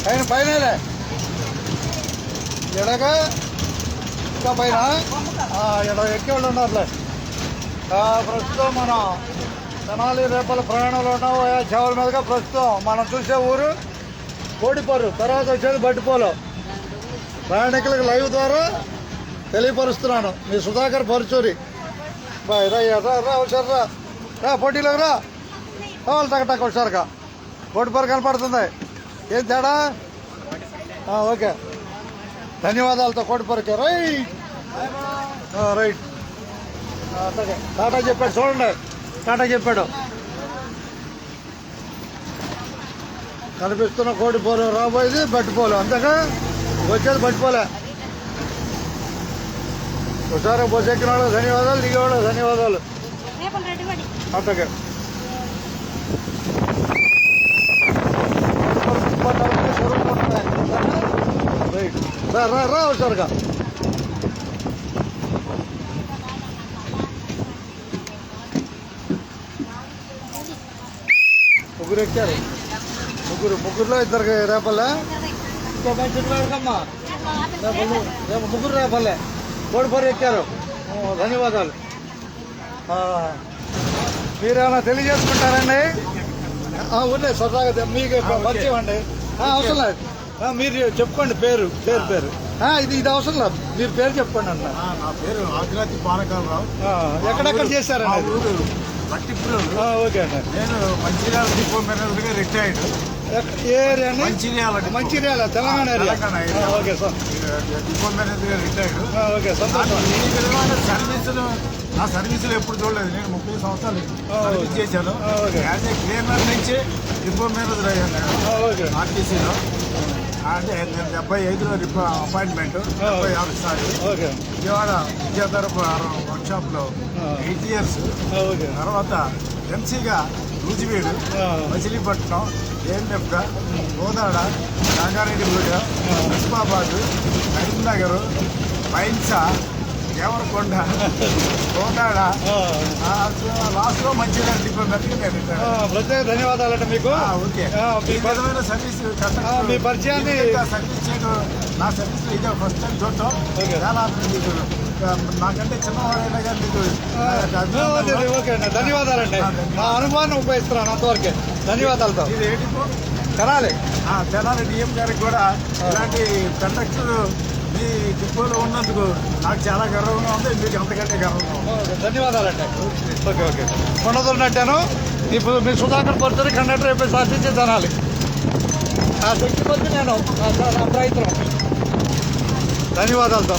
పైన పైనలే ఎడగా ఇంకా పైన ఎడ ఎక్కేవాళ్ళు ఉన్నారులే. ప్రస్తుతం మనం తెనాలి రేపల ప్రయాణంలో ఉన్నాం. చెవుల మీదుగా ప్రస్తుతం మనం చూసే ఊరు కోడిపర్రు, తర్వాత వచ్చేది బట్టిపోలు. ప్రయాణికులకు లైవ్ ద్వారా తెలియపరుస్తున్నాను. మీ సుధాకర్ పరుచూరి. బాయ్ రా రా హుషారు రా పోటీలోకి రా. కావాలి టక్ హుషారుగా. కోడిపర్రు కనపడుతుంది. ఏం తేడా? ఓకే, ధన్యవాదాలతో కోడిపర్రుకి. Right right. టాటా చెప్పాడు చూడండి, టాటా చెప్పాడు. కనిపిస్తున్న కోడిపోలు రాబోయేది బట్టిపోలు, అంతేగా వచ్చేది బట్టిపోలే. ఒకసారి బస్సు ఎక్కిన వాళ్ళు ధన్యవాదాలు, దిగేవాళ్ళు ధన్యవాదాలు. అంతకే రా ఒకసారిగా. ముగ్గురు ఎక్కారు. ముగ్గురులో ఇద్దరికి రేపల్లే. ఇంకో మంచి కమ్మా రేపు ముగ్గురు రేపల్లే కోడిపర్రు ఎక్కారు. ధన్యవాదాలు. మీరేమైనా తెలియజేసుకుంటారండి? ఉన్నాయి సరదాగా మీకు పరిచయం అండి. అవసరం లేదు, మీరు చెప్పుకోండి. పేరు ఇది అవసరం లేదు, మీరు పేరు చెప్పుకోండి అన్న. నా పేరు ఆగ్రాతి పానకాలరావు. ఎక్కడెక్కడ చేశారండి? ఓకే అండి. నేను మంచిర్యాల డిపో మేనేజర్గా రిటైర్డ్. ఏ area? Mancherial, Telangana area. Okay sir. Depot మేనేజర్గా రిటైర్డ్. ఓకే, సంతోషం. ఈ విధమైన సర్వీసులు నా సర్వీసులు ఎప్పుడు చూడలేదు. నేను 30 సంవత్సరాలు సర్వీస్ చేశాను. యాజ్ ఏ క్లీనర్ నుంచి డిపో మేనేజర్ అయ్యాను నేను ఆర్టీసీలో. అంటే నేను 75లో అపాయింట్మెంట్, 76 సార్లు. విజయవాడ విద్యాధర వర్క్షాప్లో 8 years. తర్వాత ఎంసీగా రూజివీడు, మచిలీపట్నం, ఏఎంఎఫ్గా, కోదాడ, రంగారెడ్డిగూడ, ఉస్మాబాద్, కరీంనగర్, పైన్సా, దేవరకొండ, కోదాడ, లాస్ట్లో మంచిర్యాల డిపో నేను. ప్రత్యేక ధన్యవాదాలండి మీకు. ఓకే, ఈ విధమైన సర్వీస్ మీ పరిచయాన్ని సర్వీస్ చేయడం, నా సర్వీస్లో ఇదే ఫస్ట్ టైం చూడటం. చాలా నాకంటే చిన్నవాడైనా కానీ మీకు ఓకే అండి, ధన్యవాదాలండి. నా అనుభవాన్ని ఉపయోగిస్తున్నాను అంతవరకే. ధన్యవాదాలతో. ఇది ఏంటి తెనాలి డిఎం గారికి కూడా ఇలాంటి కండక్టర్ మీ డిపోలో ఉన్నందుకు నాకు చాలా గర్వంగా ఉంది. మీకు అంతకంటే గర్వంగా ఉంది. ధన్యవాదాలండి. ఓకే. కొండదొరినట్టాను. ఇప్పుడు మీ సుధాకర్ పరుచూరి కండక్టర్ అయిపోయి సాధించి తెనాలి. ఆ శక్తి కొద్ది నేను ప్రయత్నం. ధన్యవాదాలతో.